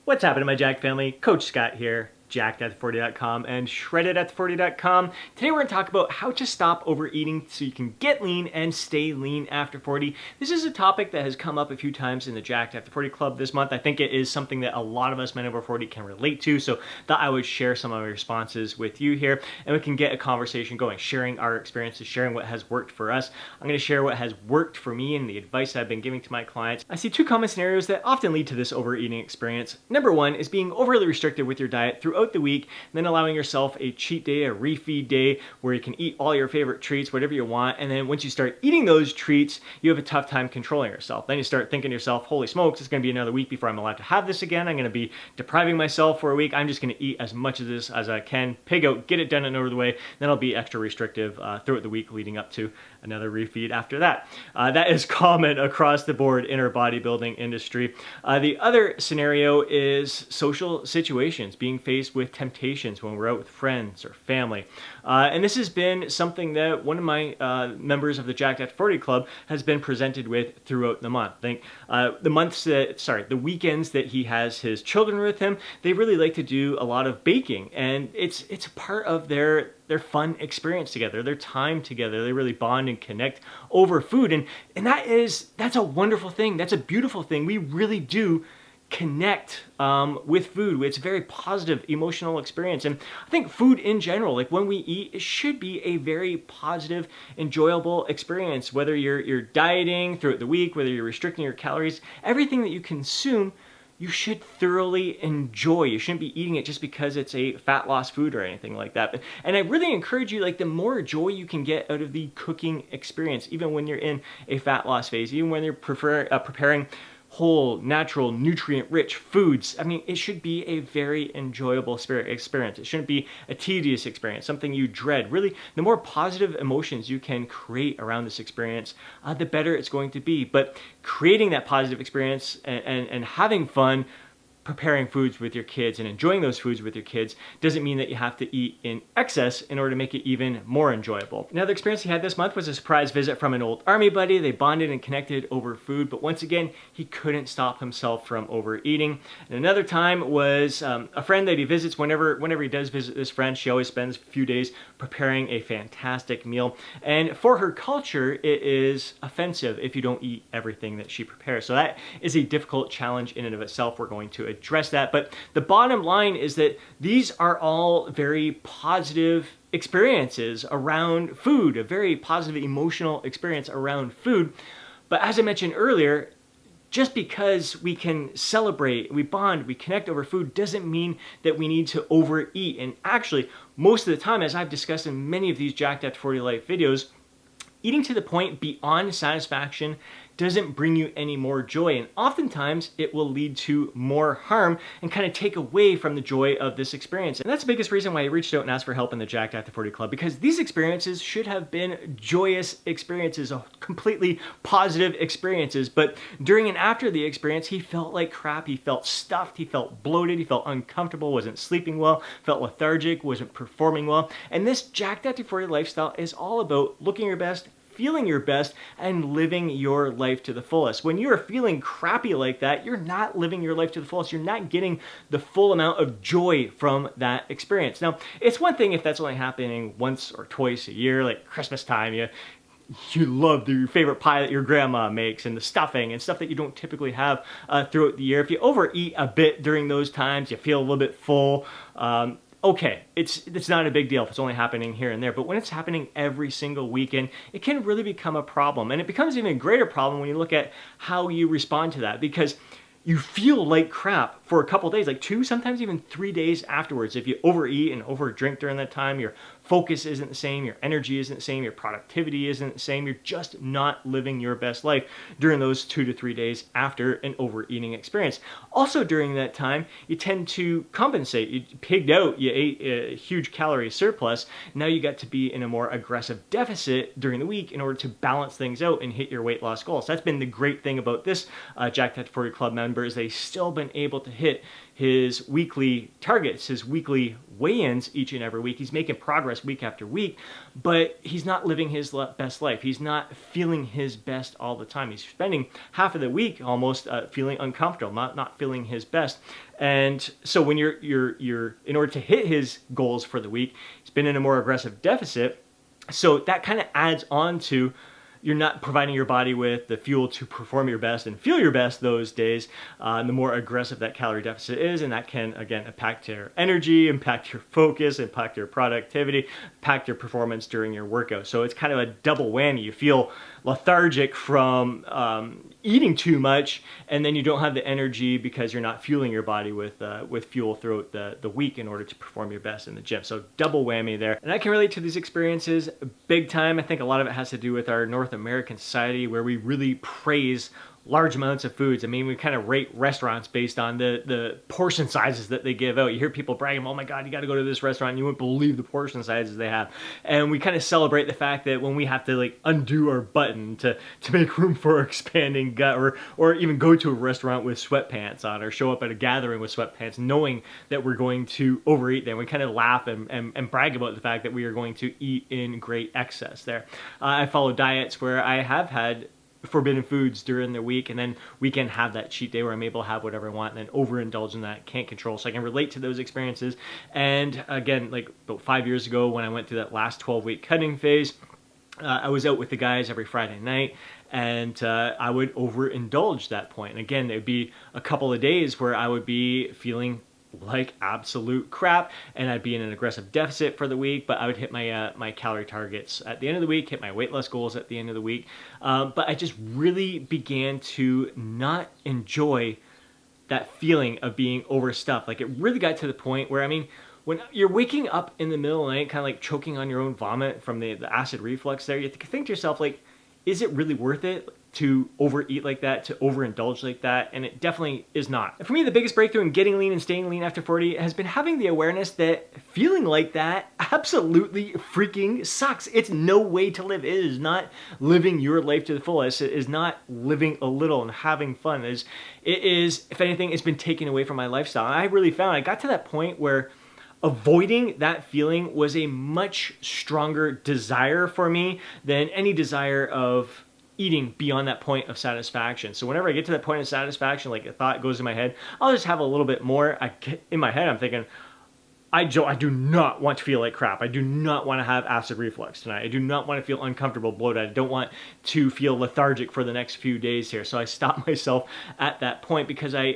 What's happening, my Jack family? Coach Scott here, jackedAt40.com and shreddedAt40.com. Today we're going to talk about how to stop overeating so you can get lean and stay lean after 40. This is a topic that has come up a few times in the Jacked After 40 Club this month. I think it is something that a lot of us men over 40 can relate to, so thought I would share some of my responses with you here and we can get a conversation going, sharing our experiences, sharing what has worked for us. I'm going to share what has worked for me and the advice that I've been giving to my clients. I see two common scenarios that often lead to this overeating experience. Number one is being overly restricted with your diet throughout the week, then allowing yourself a cheat day, a refeed day, where you can eat all your favorite treats, whatever you want, and then once you start eating those treats, you have a tough time controlling yourself. Then you start thinking to yourself, holy smokes, it's going to be another week before I'm allowed to have this again. I'm going to be depriving myself for a week. I'm just going to eat as much of this as I can, pig out, get it done and over the way, then I'll be extra restrictive throughout the week leading up to another refeed after that. That is common across the board in our bodybuilding industry. The other scenario is social situations, being faced with temptations when we're out with friends or family. And this has been something that one of my members of the Jacked After 40 Club has been presented with throughout the month. I think the weekends that he has his children with him, they really like to do a lot of baking, and it's a part of their fun experience together, their time together. They really bond and connect over food, and that's a wonderful thing. That's a beautiful thing. We really do connect with food. It's a very positive emotional experience, and I think food in general, like when we eat, it should be a very positive, enjoyable experience. Whether you're dieting throughout the week, whether you're restricting your calories, everything that you consume, you should thoroughly enjoy. You shouldn't be eating it just because it's a fat loss food or anything like that. And I really encourage you, like, the more joy you can get out of the cooking experience, even when you're in a fat loss phase, even when you're preparing whole, natural, nutrient-rich foods. I mean, it should be a very enjoyable experience. It shouldn't be a tedious experience, something you dread. Really, the more positive emotions you can create around this experience, the better it's going to be. But creating that positive experience and having fun, preparing foods with your kids and enjoying those foods with your kids doesn't mean that you have to eat in excess in order to make it even more enjoyable. Another experience he had this month was a surprise visit from an old army buddy. They bonded and connected over food, but once again, he couldn't stop himself from overeating. And another time was a friend that he visits. Whenever he does visit this friend, she always spends a few days preparing a fantastic meal. And for her culture, it is offensive if you don't eat everything that she prepares. So that is a difficult challenge in and of itself. We're going to address that, but the bottom line is that these are all very positive experiences around food, a very positive emotional experience around food. But as I mentioned earlier, just because we can celebrate, we bond, we connect over food doesn't mean that we need to overeat. And actually, most of the time, as I've discussed in many of these Jacked After 40 Life videos, eating to the point beyond satisfaction doesn't bring you any more joy, and oftentimes it will lead to more harm and kind of take away from the joy of this experience. And that's the biggest reason why I reached out and asked for help in the Jacked After 40 Club, because these experiences should have been joyous experiences, completely positive experiences. But during and after the experience, he felt like crap, he felt stuffed, he felt bloated, he felt uncomfortable, wasn't sleeping well, felt lethargic, wasn't performing well. And this Jacked After 40 lifestyle is all about looking your best, feeling your best, and living your life to the fullest. When you're feeling crappy like that, you're not living your life to the fullest. You're not getting the full amount of joy from that experience. Now, it's one thing if that's only happening once or twice a year, like Christmas time, you love your favorite pie that your grandma makes and the stuffing and stuff that you don't typically have throughout the year. If you overeat a bit during those times, you feel a little bit full, okay, it's not a big deal if it's only happening here and there, but when it's happening every single weekend, it can really become a problem. And it becomes an even greater problem when you look at how you respond to that, because you feel like crap for a couple days, like 2, sometimes even 3 days afterwards. If you overeat and overdrink during that time, your focus isn't the same, your energy isn't the same, your productivity isn't the same. You're just not living your best life during those 2 to 3 days after an overeating experience. Also during that time, you tend to compensate. You pigged out, you ate a huge calorie surplus. Now you got to be in a more aggressive deficit during the week in order to balance things out and hit your weight loss goals. That's been the great thing about this Jacked After 40 Club member, is they've still been able to hit his weekly targets, his weekly weigh-ins each and every week. He's making progress progress week after week, but he's not living his best life. He's not feeling his best all the time. He's spending half of the week almost feeling uncomfortable, not feeling his best. And so when you're in order to hit his goals for the week, he's been in a more aggressive deficit. So that kind of adds on to you're not providing your body with the fuel to perform your best and feel your best those days. And the more aggressive that calorie deficit is, and that can, again, impact your energy, impact your focus, impact your productivity, impact your performance during your workout. So it's kind of a double whammy. You feel lethargic from eating too much, and then you don't have the energy because you're not fueling your body with fuel throughout the week in order to perform your best in the gym. So double whammy there. And I can relate to these experiences big time. I think a lot of it has to do with our North American society, where we really praise large amounts of foods. I mean, we kind of rate restaurants based on the portion sizes that they give out. You hear people bragging, oh my God, you got to go to this restaurant, and you wouldn't believe the portion sizes they have. And we kind of celebrate the fact that when we have to like undo our button to make room for our expanding gut, or even go to a restaurant with sweatpants on, or show up at a gathering with sweatpants, knowing that we're going to overeat there. We kind of laugh and brag about the fact that we are going to eat in great excess there. I follow diets where I have had forbidden foods during the week, and then weekend have that cheat day where I'm able to have whatever I want, and then overindulge in that, can't control. So I can relate to those experiences. And again, like about 5 years ago when I went through that last 12-week cutting phase, I was out with the guys every Friday night, and I would overindulge that point. And again, it would be a couple of days where I would be feeling like absolute crap, and I'd be in an aggressive deficit for the week, but I would hit my my calorie targets at the end of the week, hit my weight loss goals at the end of the week. But I just really began to not enjoy that feeling of being overstuffed. Like, it really got to the point where, I mean, when you're waking up in the middle of the night, kind of like choking on your own vomit from the acid reflux there, you have to think to yourself, like, is it really worth it to overeat like that, to overindulge like that? And it definitely is not. And for me, the biggest breakthrough in getting lean and staying lean after 40 has been having the awareness that feeling like that absolutely freaking sucks. It's no way to live. It is not living your life to the fullest. It is not living a little and having fun. It is, if anything, it's been taken away from my lifestyle. And I really found I got to that point where avoiding that feeling was a much stronger desire for me than any desire of eating beyond that point of satisfaction. So whenever I get to that point of satisfaction, like a thought goes in my head, I'll just have a little bit more. In my head, I'm thinking, I do not want to feel like crap. I do not want to have acid reflux tonight. I do not want to feel uncomfortable, bloated. I don't want to feel lethargic for the next few days here. So I stop myself at that point, because I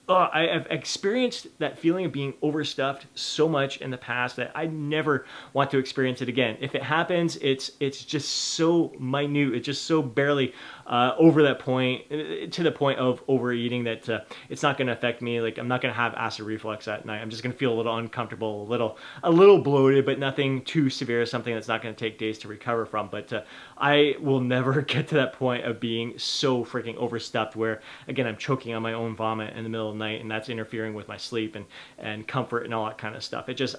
have experienced that feeling of being overstuffed so much in the past that I never want to experience it again. If it happens, it's just so minute. It's just so barely over that point, to the point of overeating, that it's not going to affect me. Like, I'm not going to have acid reflux at night. I'm just going to feel a little uncomfortable, a little bloated, but nothing too severe, something that's not going to take days to recover from. But I will never get to that point of being so freaking overstuffed where, again, I'm choking on my own vomit in the middle of the night, and that's interfering with my sleep and comfort and all that kind of stuff. It just,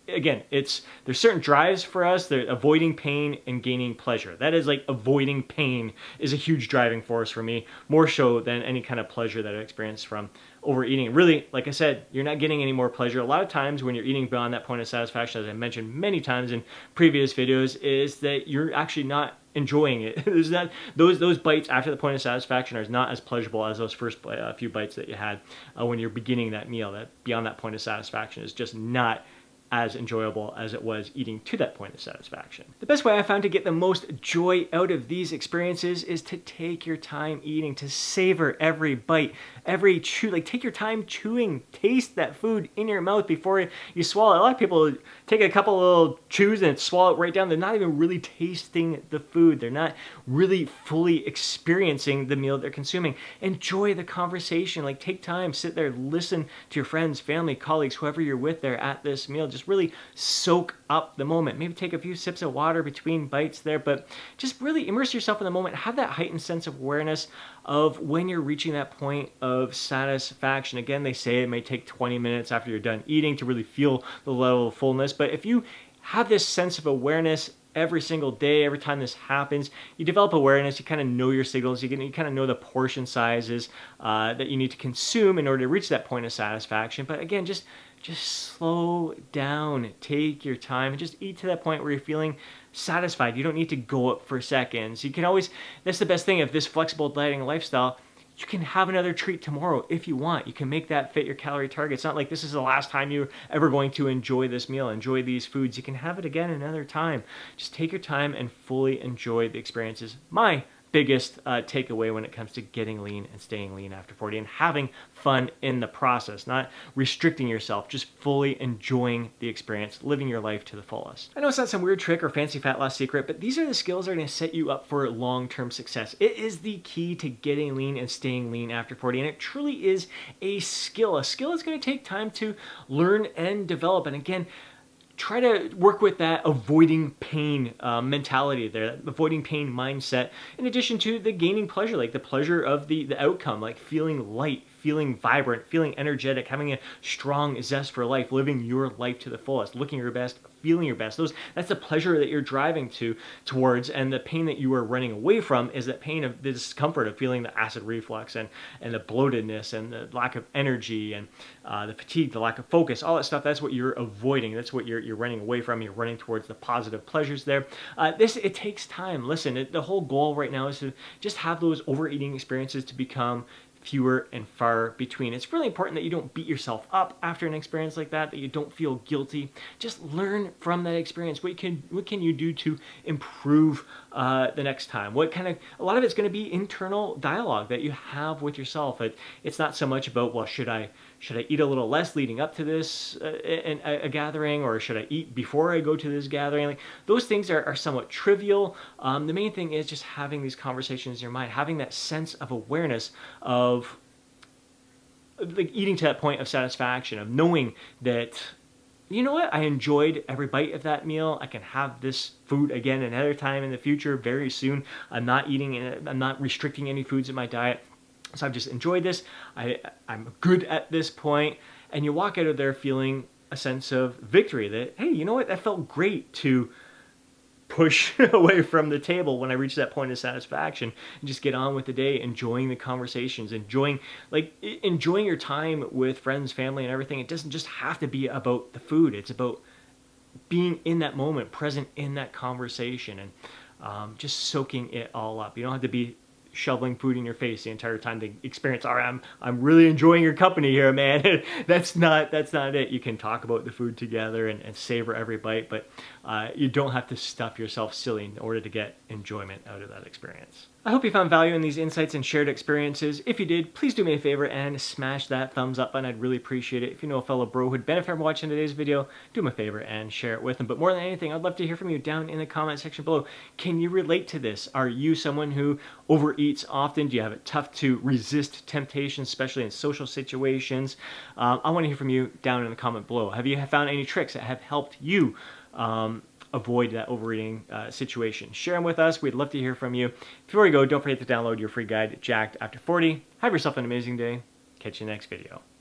again, there's certain drives for us. They're avoiding pain and gaining pleasure. That is, like, avoiding pain is a huge driving force for me, more so than any kind of pleasure that I experience from overeating. Really, like I said, you're not getting any more pleasure. A lot of times when you're eating beyond that point of satisfaction, as I mentioned many times in previous videos, is that you're actually not enjoying it. There's not, those bites after the point of satisfaction are not as pleasurable as those first few bites that you had when you're beginning that meal. That beyond that point of satisfaction is just not as enjoyable as it was eating to that point of satisfaction. The best way I found to get the most joy out of these experiences is to take your time eating, to savor every bite, every chew. Like, take your time chewing, taste that food in your mouth before you swallow it. A lot of people take a couple little chews and swallow it right down. They're not even really tasting the food. They're not really fully experiencing the meal they're consuming. Enjoy the conversation. Like, take time, sit there, listen to your friends, family, colleagues, whoever you're with there at this meal. Just really soak up the moment. Maybe take a few sips of water between bites there, but just really immerse yourself in the moment. Have that heightened sense of awareness of when you're reaching that point of satisfaction. Again, they say it may take 20 minutes after you're done eating to really feel the level of fullness, but if you have this sense of awareness every single day, every time this happens, you develop awareness, you kind of know your signals, you kind of know the portion sizes that you need to consume in order to reach that point of satisfaction. But again, just slow down, take your time, and just eat to that point where you're feeling satisfied. You don't need to go up for seconds. You can always, that's the best thing of this flexible dieting lifestyle, you can have another treat tomorrow if you want. You can make that fit your calorie target. It's not like this is the last time you're ever going to enjoy this meal, enjoy these foods. You can have it again another time. Just take your time and fully enjoy the experiences. My biggest takeaway when it comes to getting lean and staying lean after 40 and having fun in the process, not restricting yourself, just fully enjoying the experience, living your life to the fullest. I know it's not some weird trick or fancy fat loss secret, but these are the skills that are going to set you up for long-term success. It is the key to getting lean and staying lean after 40, and it truly is a skill. A skill is going to take time to learn and develop. And again, try to work with that avoiding pain mentality there, that avoiding pain mindset, in addition to the gaining pleasure, like the pleasure of the outcome, like feeling light, feeling vibrant, feeling energetic, having a strong zest for life, living your life to the fullest, looking your best, feeling your best. That's the pleasure that you're driving towards, and the pain that you are running away from is that pain of the discomfort of feeling the acid reflux and the bloatedness and the lack of energy and the fatigue, the lack of focus, all that stuff. That's what you're avoiding. That's what you're running away from. You're running towards the positive pleasures there. It takes time. Listen, the whole goal right now is to just have those overeating experiences to become fewer and far between. It's really important that you don't beat yourself up after an experience like that you don't feel guilty. Just learn from that experience. What can you do to improve the next time? A lot of it's going to be internal dialogue that you have with yourself. It's not so much about, well, should I eat a little less leading up to this a gathering, or should I eat before I go to this gathering? Like, those things are somewhat trivial. The main thing is just having these conversations in your mind, having that sense of awareness of like eating to that point of satisfaction, of knowing that, you know what, I enjoyed every bite of that meal. I can have this food again another time in the future very soon. I'm not restricting any foods in my diet. So I've just enjoyed this. I'm good at this point. And you walk out of there feeling a sense of victory that, hey, you know what, that felt great to push away from the table when I reach that point of satisfaction and just get on with the day, enjoying the conversations, enjoying your time with friends, family, and everything. It doesn't just have to be about the food. It's about being in that moment, present in that conversation, and just soaking it all up. You don't have to be shoveling food in your face the entire time to experience, all right, I'm really enjoying your company here, man. That's not it. You can talk about the food together and savor every bite, but you don't have to stuff yourself silly in order to get enjoyment out of that experience. I hope you found value in these insights and shared experiences. If you did, please do me a favor and smash that thumbs up button. I'd really appreciate it. If you know a fellow bro who'd benefit from watching today's video, do me a favor and share it with them. But more than anything, I'd love to hear from you down in the comment section below. Can you relate to this? Are you someone who overeats often? Do you have it tough to resist temptation, especially in social situations? I want to hear from you down in the comment below. Have you found any tricks that have helped you avoid that overeating situation? Share them with us. We'd love to hear from you. Before you go, don't forget to download your free guide, Jacked After 40. Have yourself an amazing day. Catch you in the next video.